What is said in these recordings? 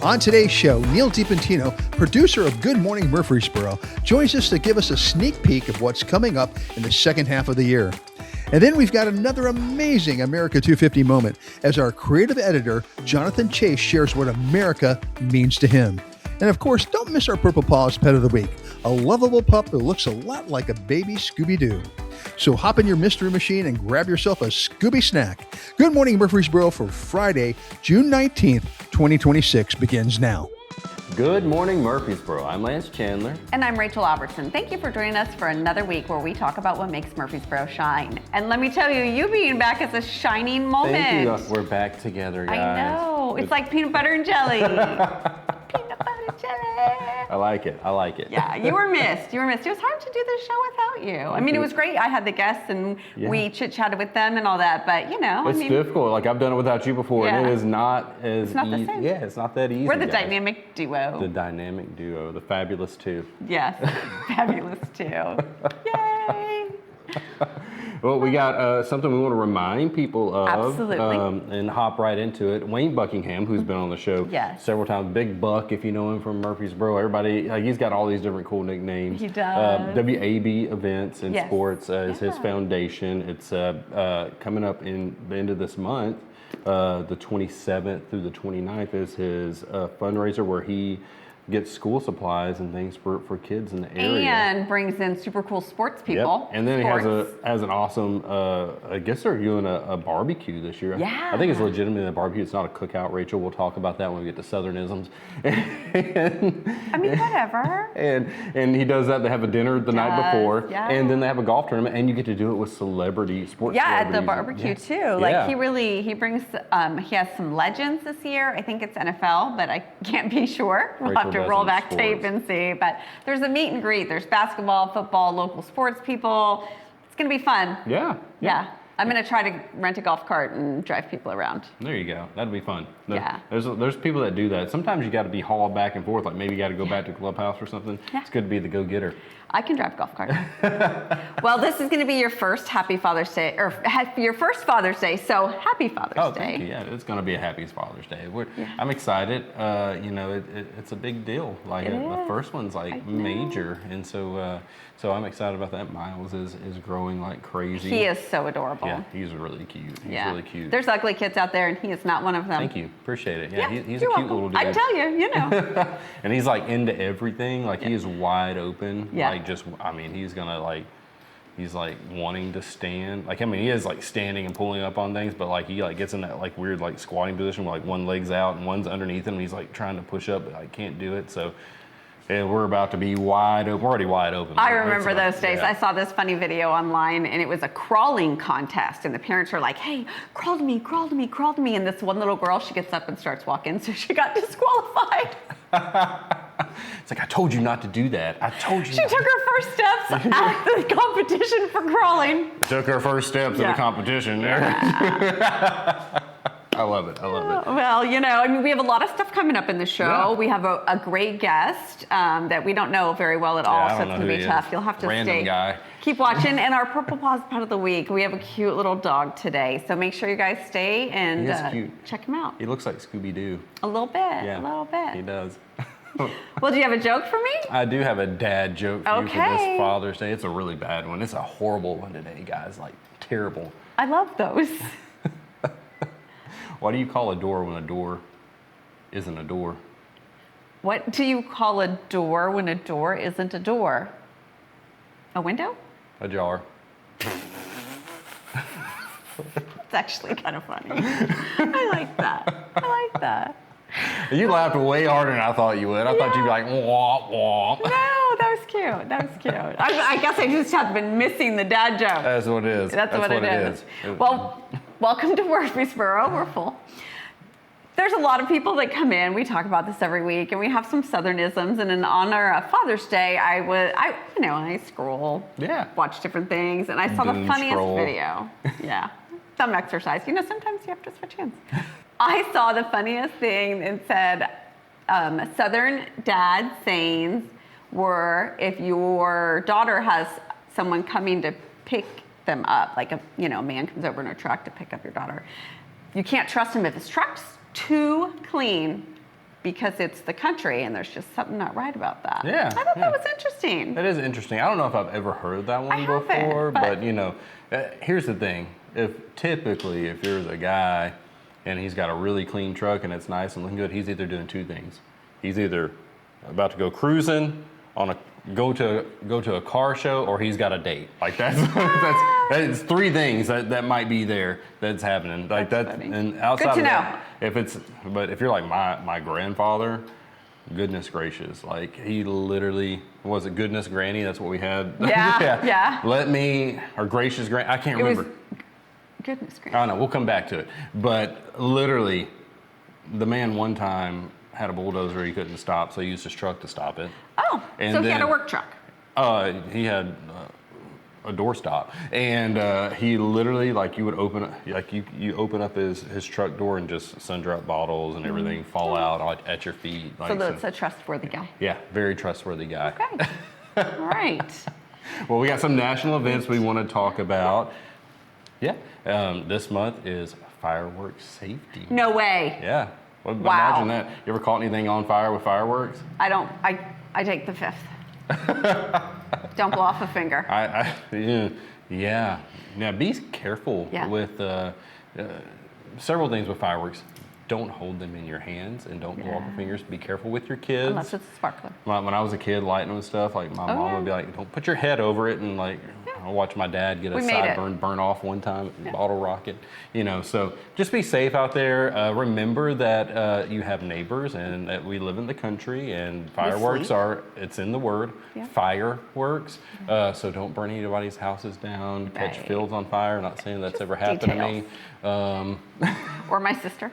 On today's show, Neal DiPentino, producer of Good Morning Murfreesboro, joins us to give us a sneak peek of what's coming up in the second half of the year. And then we've got another amazing America 250 moment as our creative editor, Jonathan Chase, shares what America means to him. And of course, don't miss our Purple Paws Pet of the Week, a lovable pup who looks a lot like a baby Scooby-Doo. So hop in your mystery machine and grab yourself a Scooby snack. Good Morning Murfreesboro for Friday, June 19th, 2026 begins now. Good morning, Murfreesboro. I'm Lance Chandler. And I'm Rachel Albertson. Thank you for joining us for another week where we talk about what makes Murfreesboro shine. And let me tell you, you being back is a shining moment. Thank you. We're back together, guys. I know. It's like peanut butter and jelly. Peanut butter jelly. I like it. I like it. Yeah, you were missed. You were missed. It was hard to do this show without you. I mean, it was great. I had the guests and we chit-chatted with them and all that, but you know. It's difficult. Like, I've done it without you before, and it is not as It's not the same. Yeah, it's not that easy. We're the guys. dynamic duo. The dynamic duo. The fabulous two. Yes, fabulous two. Yay! Well, we got something we want to remind people of. Absolutely. And hop right into it. Wayne Buckingham, who's been on the show several times. Big Buck, if you know him from Murfreesboro. Everybody, he's got all these different cool nicknames. He does. WAB Events and Sports is his foundation. It's coming up in the end of this month. The 27th through the 29th is his fundraiser where he gets school supplies and things for kids in the area. And brings in super cool sports people. Yep. And then he has an awesome, I guess they're doing a barbecue this year. Yeah. I think it's legitimately a barbecue. It's not a cookout, Rachel. We'll talk about that when we get to Southernisms. I mean, whatever. And he does that. They have a dinner the night before. Yeah. And then they have a golf tournament, and you get to do it with sports celebrities. At the barbecue too. Like he brings, he has some legends this year. I think it's NFL, but I can't be sure. We'll have to roll back tape and see. But there's a meet and greet. There's basketball, football, local sports people. It's going to be fun. Yeah. I'm going to try to rent a golf cart and drive people around. There you go. That'd be fun. Yeah. There's people that do that. Sometimes you got to be hauled back and forth. Like maybe you got to go back to the clubhouse or something. Yeah. It's good to be the go-getter. I can drive a golf cart. Well, this is going to be your first Happy Father's Day, or your first Father's Day, so Happy Father's Day. Oh, thank you. Yeah, it's going to be a happy Father's Day. I'm excited. It's a big deal. Like the first one's like major, and so I'm excited about that. Miles is growing like crazy. He is so adorable. Yeah, he's really cute. He's really cute. There's ugly kids out there, and he is not one of them. Thank you. Appreciate it. Yeah, he's a you're cute welcome. little dude. I tell you, you know. And he's like into everything. Like he is wide open. Yeah. Like he's gonna like, he's like wanting to stand. Like, I mean, he is like standing and pulling up on things, but like he like gets in that like weird like squatting position where like one leg's out and one's underneath him. And he's like trying to push up, but I can't do it. So we're about to be wide open. We're already wide open. I remember those days. I saw this funny video online, and it was a crawling contest, and the parents were like, "Hey, crawl to me, crawl to me, crawl to me." And this one little girl, she gets up and starts walking, so she got disqualified. It's like, I told you not to do that. I told you. She took her first steps at the competition for crawling. Took her first steps in the competition. I love it. Well, you know, I mean, we have a lot of stuff coming up in the show. Yeah. We have a great guest that we don't know very well at all, so it's going to be tough. You'll have to Random guy. Keep watching. And our Purple Paws Pet of the Week, we have a cute little dog today. So make sure you guys stay and check him out. He looks like Scooby-Doo. A little bit. Yeah, a little bit. He does. Well, do you have a joke for me? I do have a dad joke for you for this Father's Day. It's a really bad one. It's a horrible one today, guys. Like, terrible. I love those. Why do you call a door when a door isn't a door? What do you call a door when a door isn't a door? A window? A jar. It's actually kind of funny. I like that. You laughed way harder than I thought you would. I thought you'd be like, wah, wah. No, that was cute. I guess I just have been missing the dad joke. That's what it is. That's what it is. Well, welcome to Murfreesboro. We're full. There's a lot of people that come in. We talk about this every week, and we have some Southernisms. And in honor of Father's Day, I scroll, watch different things, and I saw the funniest video. Yeah, thumb exercise. You know, sometimes you have to switch hands. I saw the funniest thing and said, Southern dad sayings were, if your daughter has someone coming to pick them up, like a man comes over in a truck to pick up your daughter, you can't trust him if his truck's too clean. because it's the country and there's just something not right about that. Yeah. I thought that was interesting. That is interesting. I don't know if I've ever heard that one I haven't, before, but you know, here's the thing. If there's a guy and he's got a really clean truck and it's nice and looking good, he's either doing two things. He's either about to go cruising on go to a car show, or he's got a date. Like that's three things that might be there that's happening. Like that's that, funny. and outside Good to of know. that, but if you're like my grandfather, goodness gracious, like he literally was it goodness granny? That's what we had. Yeah. Let me or gracious granny. I can't remember. Goodness gracious. I don't know. We'll come back to it. But literally, the man one time had a bulldozer he couldn't stop, so he used his truck to stop it. Oh, And so he had then- a work truck. He had a doorstop, and he literally, like, you would open, like you open up his truck door and just sun-drop bottles and everything fall out at your feet. Like, So that's a trustworthy guy. yeah, very trustworthy guy. Okay. All right. Well, we got some national events we want to talk about. Yeah, this month is fireworks safety. No way. Yeah. Well, Wow. imagine that. You ever caught anything on fire with fireworks? I don't. I take the fifth. Don't blow off a finger. Yeah. Now be careful Yeah. with several things with fireworks. Don't hold them in your hands and don't blow off your fingers. Be careful with your kids. Unless it's a sparkler. When I was a kid lighting them and stuff, like my mom would be like, "Don't put your head over it," and like I watched my dad get a We made it. sideburn burn off one time at the bottle rocket. You know, so just be safe out there. Remember that you have neighbors and that we live in the country and fireworks it's in the word, fireworks. So don't burn anybody's houses down, catch Right. fields on fire. I'm not saying that's ever happened details. to me. Or my sister.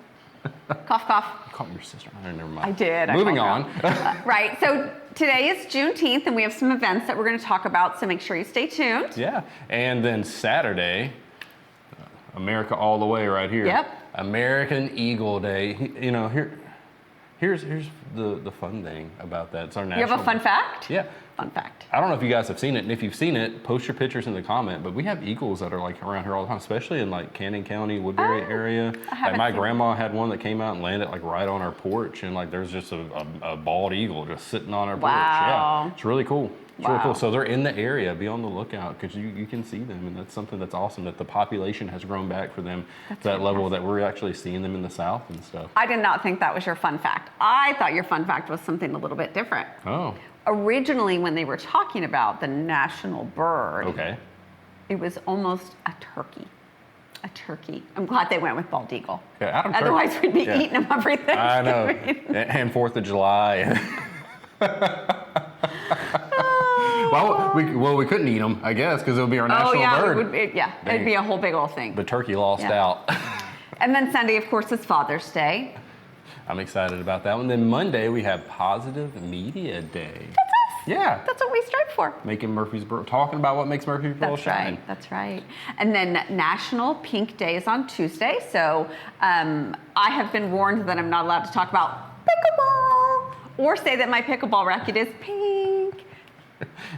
Cough, cough. Call your sister. Never mind. I did. Moving I on. called her. Right. So today is Juneteenth, and we have some events that we're going to talk about. So make sure you stay tuned. Yeah, and then Saturday, America all the way right here. Yep. American Eagle Day. You know, here's the fun thing about that. It's our national. You have a fun fact? Yeah. Fun fact. I don't know if you guys have seen it, and if you've seen it, post your pictures in the comment. But we have eagles that are like around here all the time, especially in like Cannon County, Woodbury area. I haven't Like my seen grandma had one that came out and landed like right on our porch, and like there's just a bald eagle just sitting on our porch. Wow. Yeah, it's really cool. It's really Wow. cool. So they're in the area. Be on the lookout because you can see them, and that's something that's awesome. That the population has grown back for them to that level that we're actually seeing them in the south and stuff. I did not think that was your fun fact. I thought your fun fact was something a little bit different. Oh, Originally, when they were talking about the national bird, okay. it was almost a turkey. A turkey. I'm glad they went with bald eagle. Yeah, Adam Turk- Otherwise, we'd be yeah. eating them every I know. Thanksgiving. And 4th of July. Well, we couldn't eat them, I guess, because it would be our national bird. It'd be a whole big old thing. The turkey lost out. And then Sunday, of course, is Father's Day. I'm excited about that one. Then Monday, we have Positive Media Day. That's us. Yeah. That's what we strive for. Making Murfreesboro, talking about what makes Murfreesboro That's shine. right. That's right. And then National Pink Day is on Tuesday. So I have been warned that I'm not allowed to talk about pickleball or say that my pickleball racket is pink.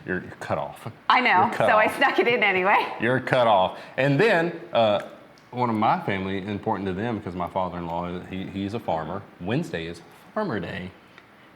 You're cut off. I know. You're cut So I off. snuck it in anyway. You're cut off. And then one of my family, important to them because my father-in-law, he's a farmer. Wednesday is Farmer Day.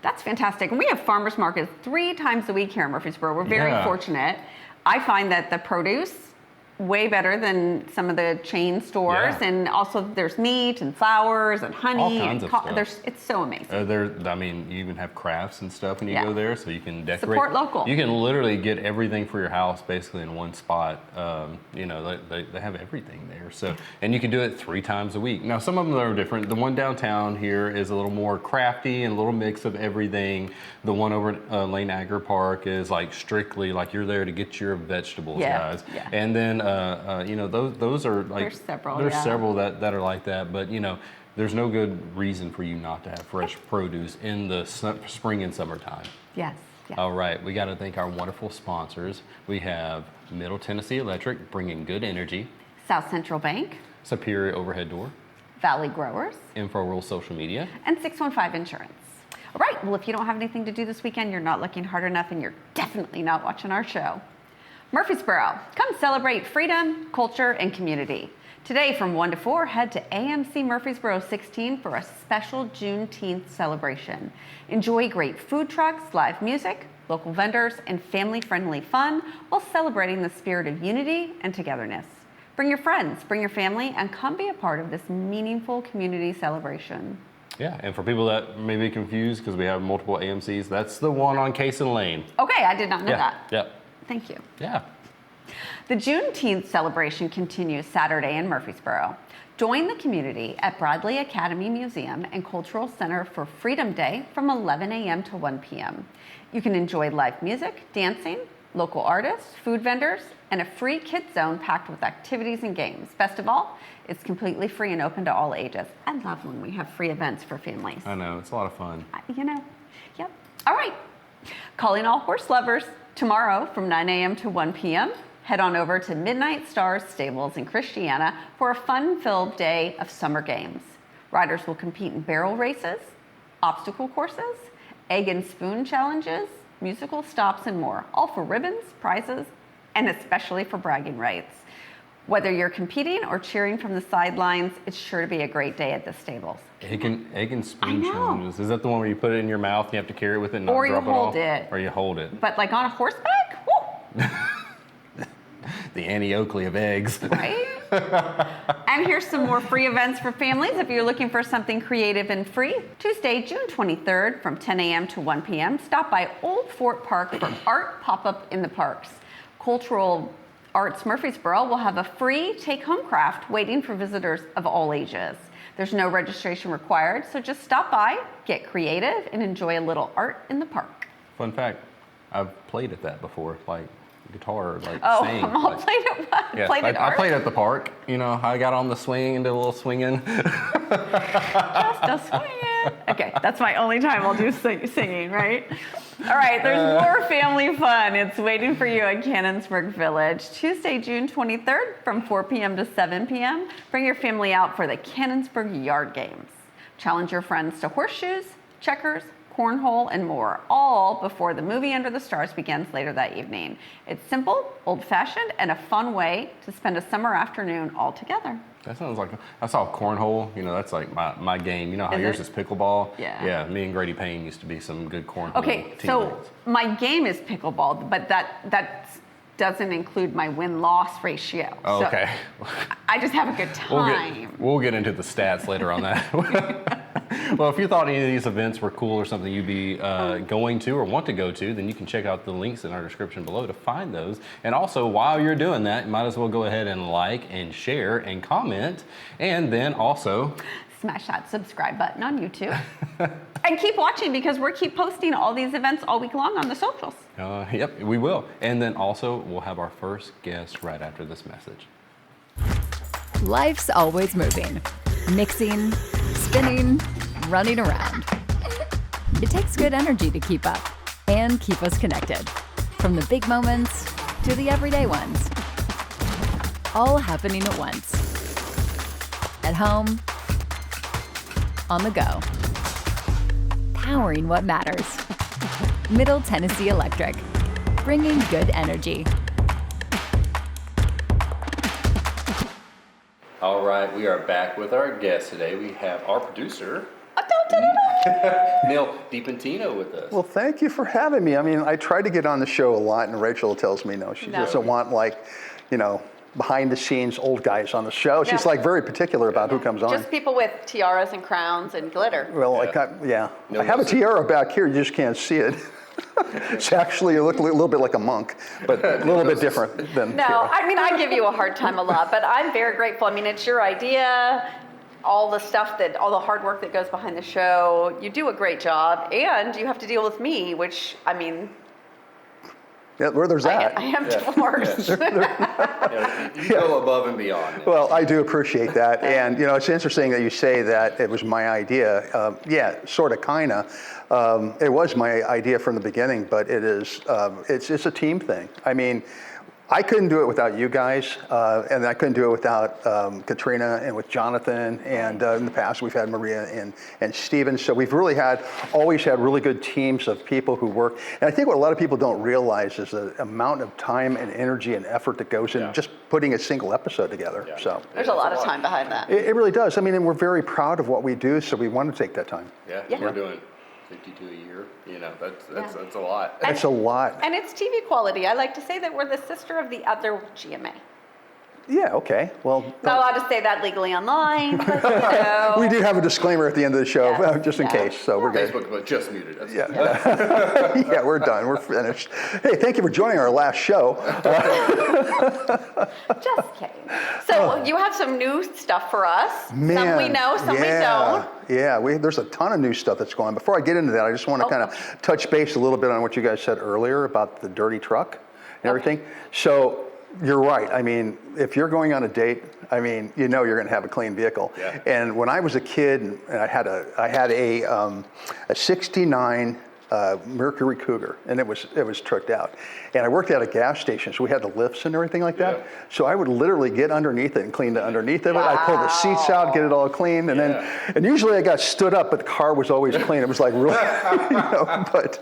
That's fantastic. And we have farmers markets 3 times a week here in Murfreesboro. We're very Yeah. fortunate. I find that the produce way better than some of the chain stores, Yeah. and also there's meat and flowers and honey. All kinds and of stuff. It's so amazing. You even have crafts and stuff when you Yeah. go there, so you can decorate. Support local. You can literally get everything for your house basically in one spot. They have everything there. So, and you can do it 3 times a week. Now, some of them are different. The one downtown here is a little more crafty and a little mix of everything. The one over at Lane Agri Park is like strictly like you're there to get your vegetables, Yeah, guys. yeah. And then those are like There's several, There's yeah. several that are like that, but there's no good reason for you not to have fresh produce in the spring and summertime. Yes. Yes. All right, we got to thank our wonderful sponsors. We have Middle Tennessee Electric, bringing good energy. South Central Bank, Superior Overhead Door, Valley Growers, Info Rural Social Media. and 615 Insurance. All right, well, if you don't have anything to do this weekend, you're not looking hard enough, and you're definitely not watching our show. Murfreesboro, come celebrate freedom, culture, and community. Today from 1 to 4, head to AMC Murfreesboro 16 for a special Juneteenth celebration. Enjoy great food trucks, live music, local vendors, and family-friendly fun while celebrating the spirit of unity and togetherness. Bring your friends, bring your family, and come be a part of this meaningful community celebration. Yeah, and for people that may be confused because we have multiple AMCs, that's the one on Cason Lane. Okay, I did not know that. Yeah. Thank you. Yeah. The Juneteenth celebration continues Saturday in Murfreesboro. Join the community at Bradley Academy Museum and Cultural Center for Freedom Day from 11 a.m. to 1 p.m. You can enjoy live music, dancing, local artists, food vendors, and a free kids zone packed with activities and games. Best of all, it's completely free and open to all ages. I love when we have free events for families. I know, it's a lot of fun. Yep. All right. Calling all horse lovers tomorrow from 9 a.m. to 1 p.m. Head on over to Midnight Stars Stables in Christiana for a fun-filled day of summer games. Riders will compete in barrel races, obstacle courses, egg and spoon challenges, musical stops, and more, all for ribbons, prizes, and especially for bragging rights. Whether you're competing or cheering from the sidelines, it's sure to be a great day at the stables. Egg and spoon challenges. Is that the one where you put it in your mouth and you have to carry it with it and not Or you drop hold it off? it. Or you hold it. But like on a horseback? Woo! The Annie Oakley of eggs. Right? And here's some more free events for families if you're looking for something creative and free. Tuesday, June 23rd from 10 a.m. to 1 p.m. Stop by Old Fort Park for art pop-up in the parks. Cultural Arts Murfreesboro will have a free take-home craft waiting for visitors of all ages. There's no registration required, so just stop by, get creative, and enjoy a little art in the park. Fun fact, I've played at that before, like guitar, like Oh, sing. I'm all like, played at what? yeah, Played at I art? played at the park. You know, I got on the swing and did a little swinging. Just a swinging. Okay, that's my only time I'll do singing, right? All right, there's more family fun. It's waiting for you at Cannonsburg Village. Tuesday, June 23rd from 4 p.m. to 7 p.m. Bring your family out for the Cannonsburg Yard Games. Challenge your friends to horseshoes, checkers, cornhole, and more, all before the movie Under the Stars begins later that evening. It's simple, old-fashioned, and a fun way to spend a summer afternoon all together. That sounds like, I saw cornhole, you know, that's like my game. You know how yours is pickleball? Yeah. Yeah, me and Grady Payne used to be some good cornhole Okay, teammates. so my game is pickleball, but that doesn't include my win-loss ratio. Oh, So okay. I just have a good time. We'll get into the stats later on that. Well, if you thought any of these events were cool or something you'd be going to or want to go to, then you can check out the links in our description below to find those. And also, while you're doing that, you might as well go ahead and like and share and comment. And then also Smash that subscribe button on YouTube. And keep watching because we'll keep posting all these events all week long on the socials. Yep, we will. And then also, we'll have our first guest right after this message. Life's always moving, mixing, spinning, running around. It takes good energy to keep up and keep us connected. From the big moments to the everyday ones. All happening at once. At home, on the go. Powering what matters. Middle Tennessee Electric, bringing good energy. All right, we are back with our guest today. We have our producer, Neal DiPentino, with us. Well, thank you for having me. I mean, I try to get on the show a lot, and Rachel tells me no. She doesn't want, like, you know, behind the scenes old guys on the show. She's like very particular about who comes on. Just people with tiaras and crowns and glitter. Well, I have a tiara back here. You just can't see it. It's actually a little bit like a monk, but a little bit different than No, tiara. I mean, I give you a hard time a lot, but I'm very grateful. I mean, it's your idea, all the stuff all the hard work that goes behind the show. You do a great job, and you have to deal with me, which, I mean, Yeah, where there's that. I am divorced. You go above and beyond. Well, I do appreciate that. And, you know, it's interesting that you say that it was my idea. Yeah, sort of, kind of. It was my idea from the beginning, but it is, it's a team thing. I mean, I couldn't do it without you guys, and I couldn't do it without Katrina and with Jonathan, and in the past we've had Maria and Steven. So we've really always had really good teams of people who work. And I think what a lot of people don't realize is the amount of time and energy and effort that goes in just putting a single episode together. Yeah. So There's a lot of time behind that. it really does. I mean, and we're very proud of what we do, so we want to take that time. Yeah, we're doing 52 a year. You know, that's a lot. It's a lot. And it's TV quality. I like to say that we're the sister of the other GMA. Yeah, okay. Well, Not allowed to say that legally online, but you know. we do have a disclaimer at the end of the show, Yes, just in case, so we're good. Facebook just muted us. Yeah, yeah, we're done. We're finished. Hey, thank you for joining our last show. Just kidding. So you have some new stuff for us. Man, some we know, some we don't. Yeah, there's a ton of new stuff that's going on. Before I get into that, I just want to kind of touch base a little bit on what you guys said earlier about the dirty truck and everything. So you're right. I mean, if you're going on a date, I mean, you know you're going to have a clean vehicle. Yeah. And when I was a kid, and I had a 69 Mercury Cougar, and it was trucked out. And I worked at a gas station, so we had the lifts and everything like that. Yeah. So I would literally get underneath it and clean the underneath of it. I'd pull the seats out, get it all clean, and then usually I got stood up, but the car was always clean. It was like really, but.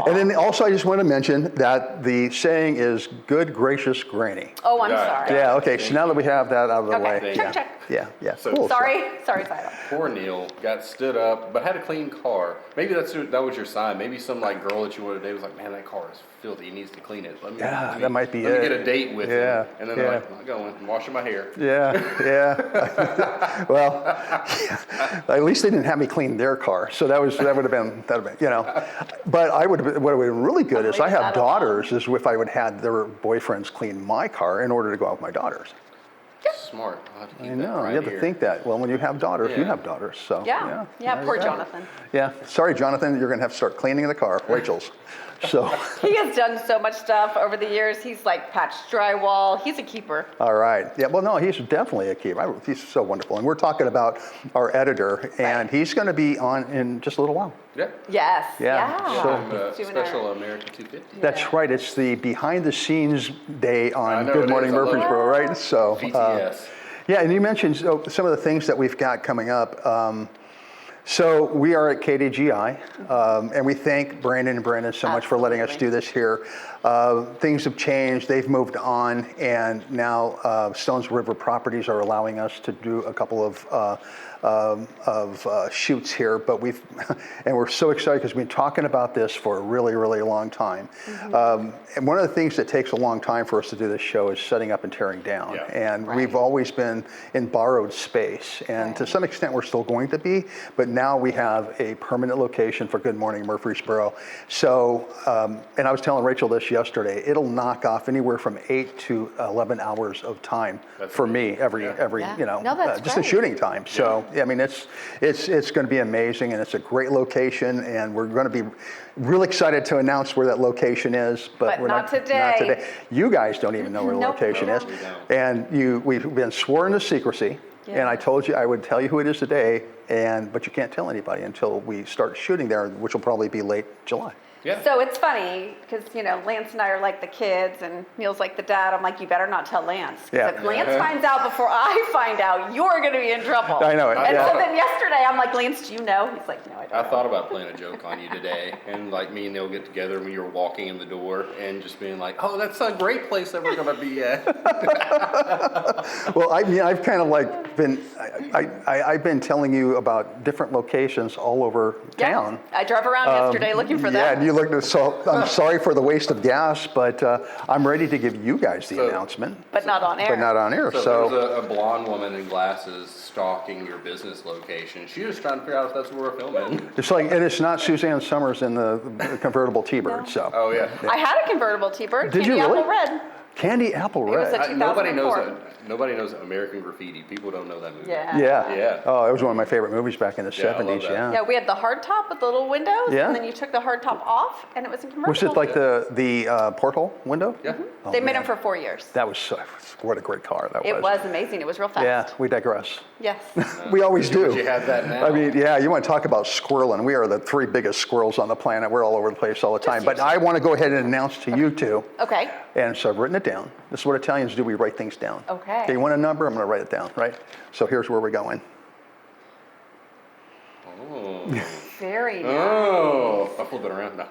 And then also I just want to mention that the saying is "good gracious granny." Oh, I'm sorry. Yeah. Okay. So now that we have that out of the way, Check. yeah. So- Cool. Sorry, Silo. Poor Neal got stood up, but had a clean car. Maybe that was your sign. Maybe some like girl that you wanted to date was like, man, that car is filthy. He needs to clean it. Let me that might be let it. me get a date with him. And then they're Yeah. like, I'm not going. I'm washing my hair. Yeah. Well, at least they didn't have me clean their car, so that would have been, you know. But what would have been really good is I have daughters. Is if I would have their boyfriends clean my car in order to go out with my daughters. Smart. I'll have to keep I that know. right You have here. to think that. Well, when you have daughters, you Yeah. have daughters. So Yeah, poor Jonathan. Yeah. Sorry, Jonathan. You're going to have to start cleaning the car, Rachel's. So. He has done so much stuff over the years. He's like patched drywall. He's a keeper. All right. Yeah. Well, no, he's definitely a keeper. He's so wonderful. And we're talking about our editor, and he's going to be on in just a little while. Yeah. Yes. Yeah. Yeah. So, special American 250. That's right. It's the behind the scenes day I on know Good it Morning is. I love Murfreesboro, right? So. BTS. Yeah, and you mentioned some of the things that we've got coming up. So we are at KDGi, and we thank Brandon and Brandon so much for letting us do this here. Things have changed; they've moved on, and now Stones River Properties are allowing us to do a couple of shoots here. But and we're so excited because we've been talking about this for a really, really long time. And one of the things that takes a long time for us to do this show is setting up and tearing down. Yeah. And we've always been in borrowed space, and to some extent we're still going to be, but now we have a permanent location for Good Morning Murfreesboro. So, and I was telling Rachel this yesterday, it'll knock off anywhere from 8 to 11 hours of time for me every you know, No, that's just in great. shooting time. So, I mean, it's going to be amazing, and it's a great location, and we're going to be really excited to announce where that location is, but we're not today. You guys don't even know where the Nope. location is. We don't. And we've been sworn to secrecy, and I told you I would tell you who it is today, but you can't tell anybody until we start shooting there, which will probably be late July. Yeah. So it's funny because, you know, Lance and I are like the kids and Neal's like the dad. I'm like, you better not tell Lance. Because if Lance finds out before I find out, you're going to be in trouble. I know it. And Yeah. so then yesterday, I'm like, Lance, do you know? He's like, no, I don't I know. thought about playing a joke on you today, and like me and Neal get together when you're walking in the door and just being like, "Oh, that's a great place that we're gonna be at." Well, I mean, I've kind of like I've been telling you about different locations all over town. I drove around yesterday looking for Yeah, that. and you looked at, so I'm sorry for the waste of gas, but I'm ready to give you guys the announcement. But not on air. But not on air. So there was a blonde woman in glasses stalking your business location. She was trying to figure out if that's where we're filming. It's like, and it's not Suzanne Summers in the convertible T-Bird. So Oh yeah. I had a convertible T-Bird. Did you Candy really? Apple Red. Candy Apple It was Red. a Nobody knows 2004. that. nobody knows American Graffiti. People don't know that movie. Yeah. Yeah. Oh, it was one of my favorite movies back in the Yeah, I love 70s. that. Yeah. Yeah, we had the hard top with the little windows, Yeah. and then you took the hard top off, and it was a commercial. Was it like the porthole window? Yeah. Oh, They made man. them for 4 years. That was what a great car that It was amazing. It was real fast. Yeah, we digress. Yes. We always do. Wish you had that now. I mean, yeah, you want to talk about squirreling. We are the 3 biggest squirrels on the planet. We're all over the place all the time. But I want to go ahead and announce to you two, Okay. and so I've written it down. This is what Italians do. We write things down. Okay. You want a number? I'm going to write it down, right? So here's where we're going. Oh. Very nice. Oh. I pulled it around now.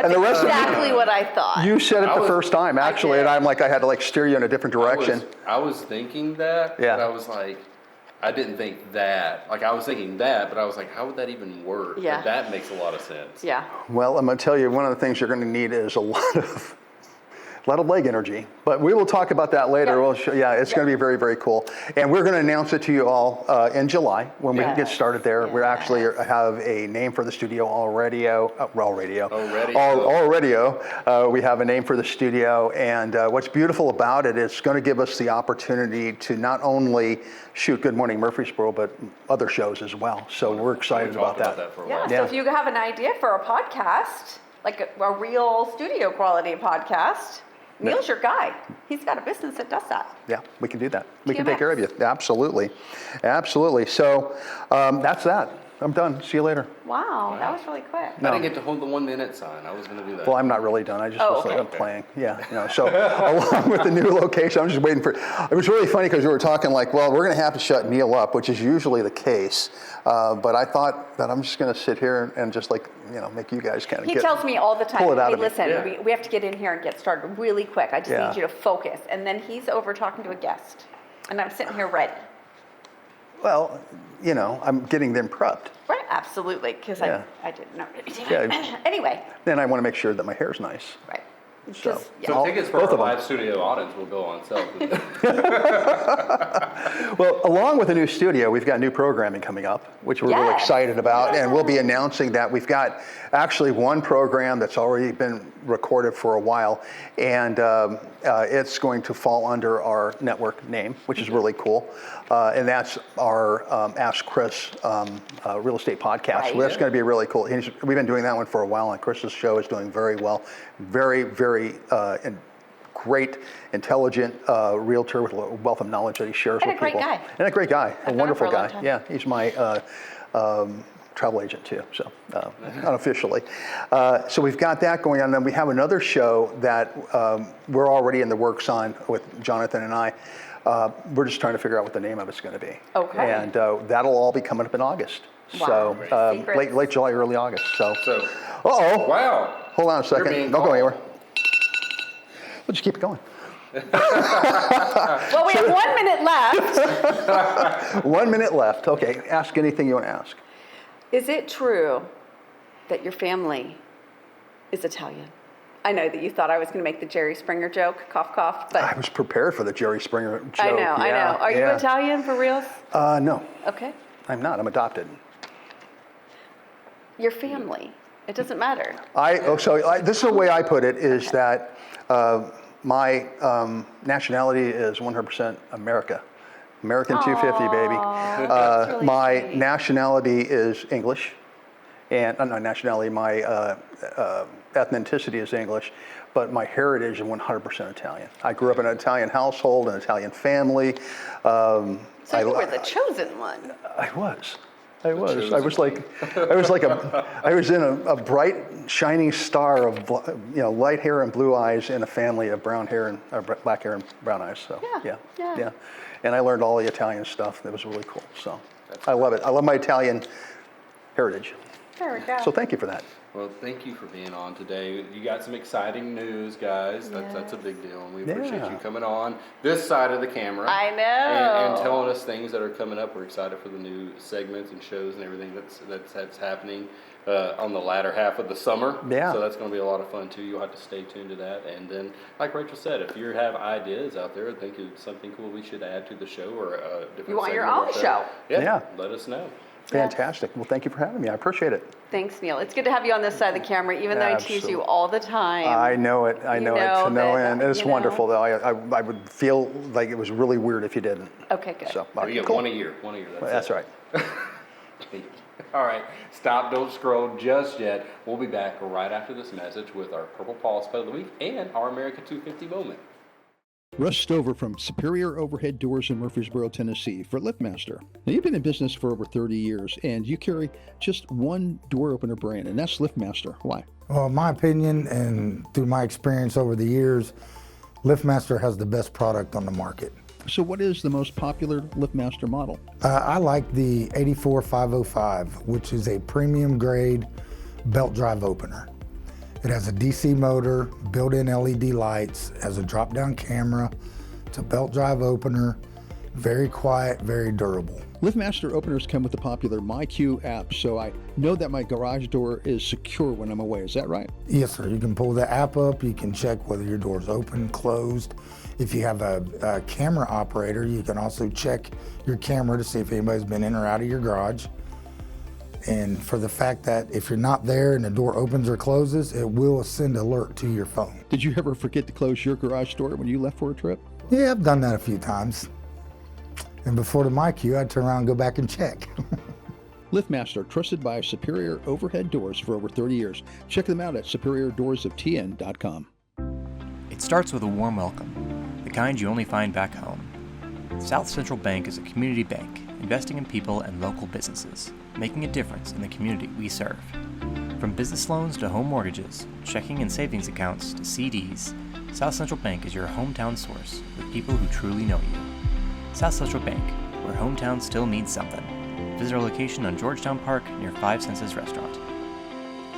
And the rest Exactly what I thought. you said it I the was- first time, actually, and did. I'm like, I had to like steer you in a different direction. I was thinking that, Yeah. but I was like, I didn't think that. Like, I was thinking that, but I was like, how would that even work? Yeah. But that makes a lot of sense. Yeah. Well, I'm going to tell you, one of the things you're going to need is a lot of leg energy, but we will talk about that later. Yeah. We'll show, it's going to be very, very cool. And we're going to announce it to you all in July when we Yes. get started there. We actually have a name for the studio already. We have a name for the studio, and what's beautiful about it is it's going to give us the opportunity to not only shoot Good Morning Murfreesboro, but other shows as well. So we're excited We about talked that. for a Yeah. while. So Yeah. if you have an idea for a podcast, like a real studio quality podcast, Neal's your guy. He's got a business that does that. Yeah, we can do that. We can take TMX. care of you. Absolutely. Absolutely. So that's that. I'm done. See you later. Wow, that was really quick. I didn't get to hold the 1 minute sign. I was going to do that. Well, I'm not really done. I just was like, okay. I'm playing. Yeah. So along with the new location, I'm just waiting for. It was really funny because we were talking like, well, we're going to have to shut Neal up, which is usually the case. But I thought that I'm just going to sit here and just like, make you guys kind of He get. tells me all the time, pull it out hey, of me. listen, Yeah. we have to get in here and get started really quick. I just Yeah. need you to focus. And then he's over talking to a guest. And I'm sitting here ready. Well, I'm getting them prepped. Right, absolutely, because Yeah. I didn't know anything. Yeah. Anyway, Then I want to make sure that my hair's nice. right. So- Just, So All- tickets for both our of them. live studio audience will go on sale. Well, along with the new studio, we've got new programming coming up, which we're really Yes. excited about, and we'll be announcing that. We've got actually one program that's already been recorded for a while, and it's going to fall under our network name, which is really cool, and that's our Ask Chris real estate podcast. Right. Well, that's going to be really cool. We've been doing that one for a while, and Chris's show is doing very well. Very, very great, intelligent realtor with a wealth of knowledge that he shares And with a great people. guy. And a great guy, a known him wonderful for a long guy. time. Yeah, he's my travel agent too, so unofficially. So we've got that going on. Then we have another show that we're already in the works on with Jonathan and I. We're just trying to figure out what the name of it's going to be. Okay. And that'll all be coming up in August. Wow. So Secrets. late July, early August. So. So, Uh-oh. wow. Hold on a You're second. being Don't go called. anywhere. We'll just keep it going. well, we have 1 minute left. 1 minute left. Okay, ask anything you want to ask. Is it true that your family is Italian? I know that you thought I was going to make the Jerry Springer joke, cough, cough, but I was prepared for the Jerry Springer joke. I know. Yeah, Are you yeah. Italian for reals? No, Okay. I'm not. I'm adopted. Your family. It doesn't matter. This is the way I put it, is that my nationality is 100% America. American 250, baby. That's really My sweet. nationality is English. And not nationality, my ethnicity is English, but my heritage is 100% Italian. I grew up in an Italian household, an Italian family. So you were the chosen one. I was chosen in a bright, shining star of light hair and blue eyes in a family of brown hair and black hair and brown eyes. So Yeah. And I learned all the Italian stuff. It was really cool. So I love it. I love my Italian heritage. There we go. So thank you for that. Well, thank you for being on today. You got some exciting news, guys. That's a big deal, and we appreciate Yeah. you coming on this side of the camera. I know. And telling us things that are coming up. We're excited for the new segments and shows and everything that's happening on the latter half of the summer. Yeah. So that's going to be a lot of fun too. You'll have to stay tuned to that. And then, like Rachel said, if you have ideas out there, think it's something cool we should add to the show or a different. You want your segment own or so, show. Yeah, Yeah. Let us know. Fantastic. Well, thank you for having me. I appreciate it. Thanks, Neal. It's good to have you on this side of the camera, even though I tease you all the time. I know it. I know it to no end. And it's wonderful, though. I would feel like it was really weird if you didn't. Okay, good. So, You get cool. one a year. That's right. All right, stop, don't scroll just yet. We'll be back right after this message with our Purple Paws Pet of the Week and our America 250 moment. Russ Stover from Superior Overhead Doors in Murfreesboro, Tennessee for LiftMaster. Now, you've been in business for over 30 years, and you carry just one door opener brand, and that's LiftMaster. Why? Well, in my opinion, and through my experience over the years, LiftMaster has the best product on the market. So what is the most popular LiftMaster model? I like the 84505, which is a premium grade belt drive opener. It has a DC motor, built-in LED lights, has a drop-down camera. It's a belt drive opener, very quiet, very durable. LiftMaster openers come with the popular MyQ app, so I know that my garage door is secure when I'm away. Is that right? Yes, sir. You can pull the app up. You can check whether your door's open, closed. If you have a camera operator, you can also check your camera to see if anybody's been in or out of your garage. And for the fact that if you're not there and the door opens or closes, it will send alert to your phone. Did you ever forget to close your garage door when you left for a trip? Yeah, I've done that a few times. And before the MyQ, I'd turn around and go back and check. LiftMaster, trusted by Superior Overhead Doors for over 30 years. Check them out at superiordoorsofTN.com. It starts with a warm welcome, the kind you only find back home. South Central Bank is a community bank, investing in people and local businesses, making a difference in the community we serve. From business loans to home mortgages, checking and savings accounts to CDs, South Central Bank is your hometown source with people who truly know you. South Central Bank, where hometown still means something. Visit our location on Georgetown Park near Five Senses Restaurant.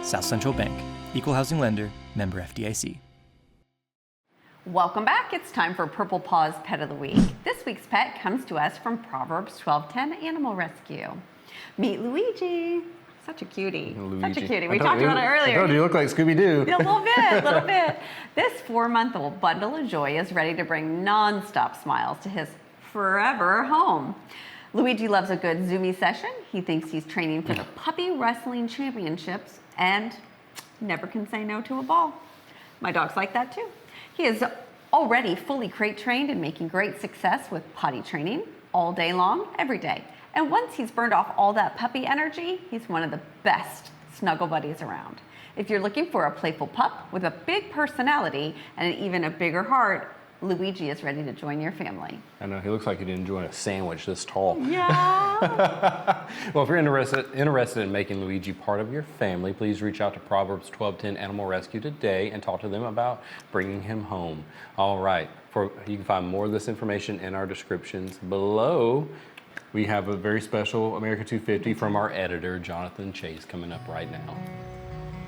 South Central Bank, equal housing lender, member FDIC. Welcome back. It's time for Purple Paws Pet of the Week. This week's pet comes to us from Proverbs 12:10 Animal Rescue. Meet Luigi. Such a cutie. Such a cutie. We talked about it earlier. I told you look like Scooby-Doo. A little bit. This 4-month-old bundle of joy is ready to bring non-stop smiles to his forever home. Luigi loves a good Zoomy session. He thinks he's training for the Puppy Wrestling Championships and never can say no to a ball. My dog's like that too. He is already fully crate trained and making great success with potty training all day long, every day. And once he's burned off all that puppy energy, he's one of the best snuggle buddies around. If you're looking for a playful pup with a big personality and even a bigger heart, Luigi is ready to join your family. I know, he looks like he didn't join a sandwich this tall. Yeah. Well, if you're interested in making Luigi part of your family, please reach out to Proverbs 12:10 Animal Rescue today and talk to them about bringing him home. All right, you can find more of this information in our descriptions below. We have a very special America 250 from our editor, Jonathan Chase, coming up right now.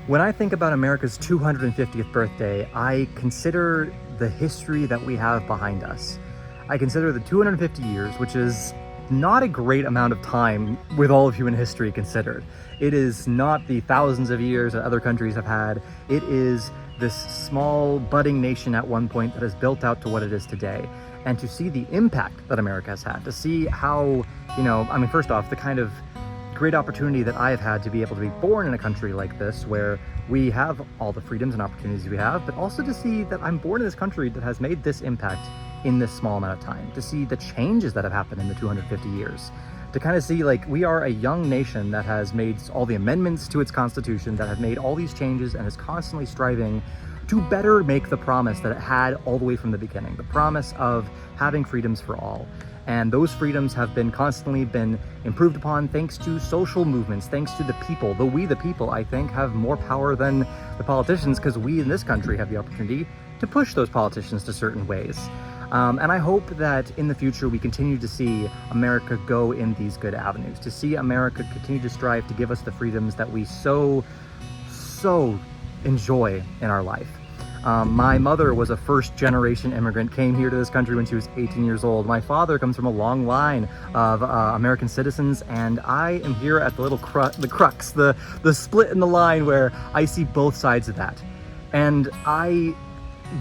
When I think about America's 250th birthday, I consider the history that we have behind us. I consider the 250 years, which is not a great amount of time with all of human history considered. It is not the thousands of years that other countries have had. It is this small budding nation at one point that has built out to what it is today. And to see the impact that America has had, to see how, first off, the kind of great opportunity that I've had to be able to be born in a country like this where we have all the freedoms and opportunities we have, but also to see that I'm born in this country that has made this impact in this small amount of time, to see the changes that have happened in the 250 years, to kind of see we are a young nation that has made all the amendments to its constitution, that have made all these changes and is constantly striving to better make the promise that it had all the way from the beginning, the promise of having freedoms for all. And those freedoms have been constantly improved upon thanks to social movements, thanks to the people. We, the people, I think, have more power than the politicians because we in this country have the opportunity to push those politicians to certain ways. And I hope that in the future we continue to see America go in these good avenues, to see America continue to strive to give us the freedoms that we so enjoy in our life. My mother was a first-generation immigrant, came here to this country when she was 18 years old. My father comes from a long line of American citizens, and I am here at the little crux, the split in the line where I see both sides of that. And I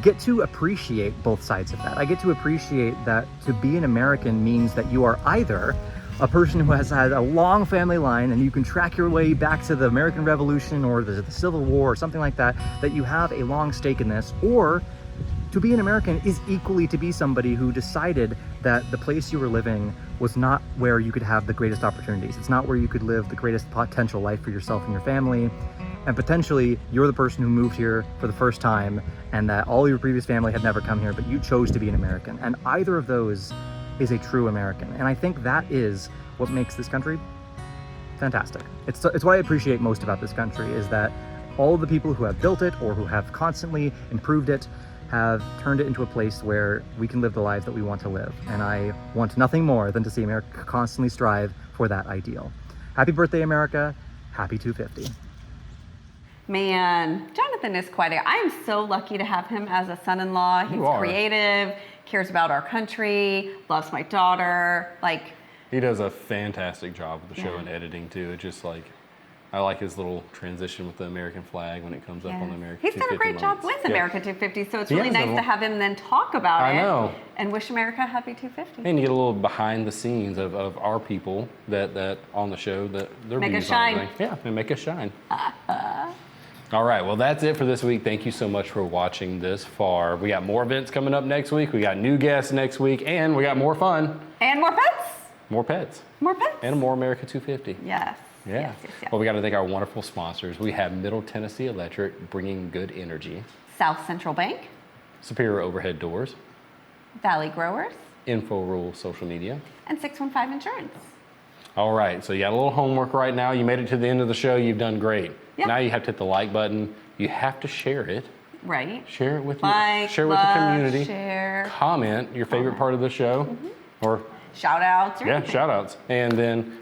get to appreciate both sides of that. I get to appreciate that to be an American means that you are either a person who has had a long family line and you can track your way back to the American Revolution or the Civil War or something like that, that you have a long stake in this. Or to be an American is equally to be somebody who decided that the place you were living was not where you could have the greatest opportunities. It's not where you could live the greatest potential life for yourself and your family. And potentially you're the person who moved here for the first time and that all your previous family had never come here, but you chose to be an American. And either of those is a true American. And I think that is what makes this country fantastic. It's what I appreciate most about this country, is that all the people who have built it or who have constantly improved it have turned it into a place where we can live the lives that we want to live. And I want nothing more than to see America constantly strive for that ideal. Happy birthday, America. Happy 250. Man, Jonathan is quite I am so lucky to have him as a son-in-law. He's creative, cares about our country, loves my daughter. Like, he does a fantastic job with the show and editing too. It's just like, I like his little transition with the American flag when it comes up on the American 250. He's done a great job with America 250, so it's really nice to have him then talk about it. I know. And wish America happy 250. And you get a little behind the scenes of our people that on the show, that their make views us shine. on things. Yeah, and make us shine. All right, well, that's it for this week. Thank you so much for watching this far. We got more events coming up next week. We got new guests next week, and we got more fun. And more pets. More pets. More pets. And more America 250. Yes. Yeah. Yes. Well, we got to thank our wonderful sponsors. We have Middle Tennessee Electric, bringing good energy. South Central Bank. Superior Overhead Doors. Valley Growers. Info Rule Social Media. And 615 Insurance. All right, so you got a little homework right now. You made it to the end of the show. You've done great. Yep. Now you have to hit the like button. You have to share it. Right. Share it with with the community. Share. Comment your favorite part of the show, or Shout outs. shout outs, and then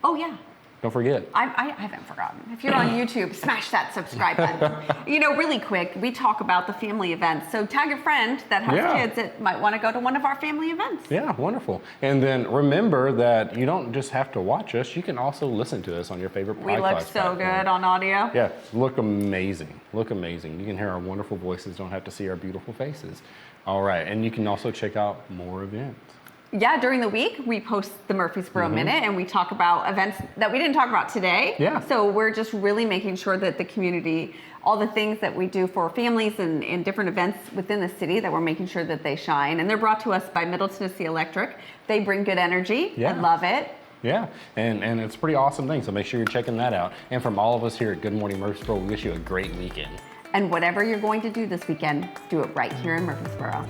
Oh yeah. don't forget. I haven't forgotten. If you're on YouTube, smash that subscribe button. Really quick, we talk about the family events. So tag a friend that has kids that might want to go to one of our family events. Yeah, wonderful. And then remember that you don't just have to watch us. You can also listen to us on your favorite podcast We look so platform. good on audio. Yeah, look amazing. Look amazing. You can hear our wonderful voices. Don't have to see our beautiful faces. All right, and you can also check out more events. Yeah, during the week, we post the Murfreesboro Minute, and we talk about events that we didn't talk about today. Yeah. So we're just really making sure that the community, all the things that we do for families and different events within the city, that we're making sure that they shine. And they're brought to us by Middle Tennessee Electric. They bring good energy. Yeah. I love it. Yeah, and it's a pretty awesome thing, so make sure you're checking that out. And from all of us here at Good Morning Murfreesboro, we wish you a great weekend. And whatever you're going to do this weekend, do it right here in Murfreesboro.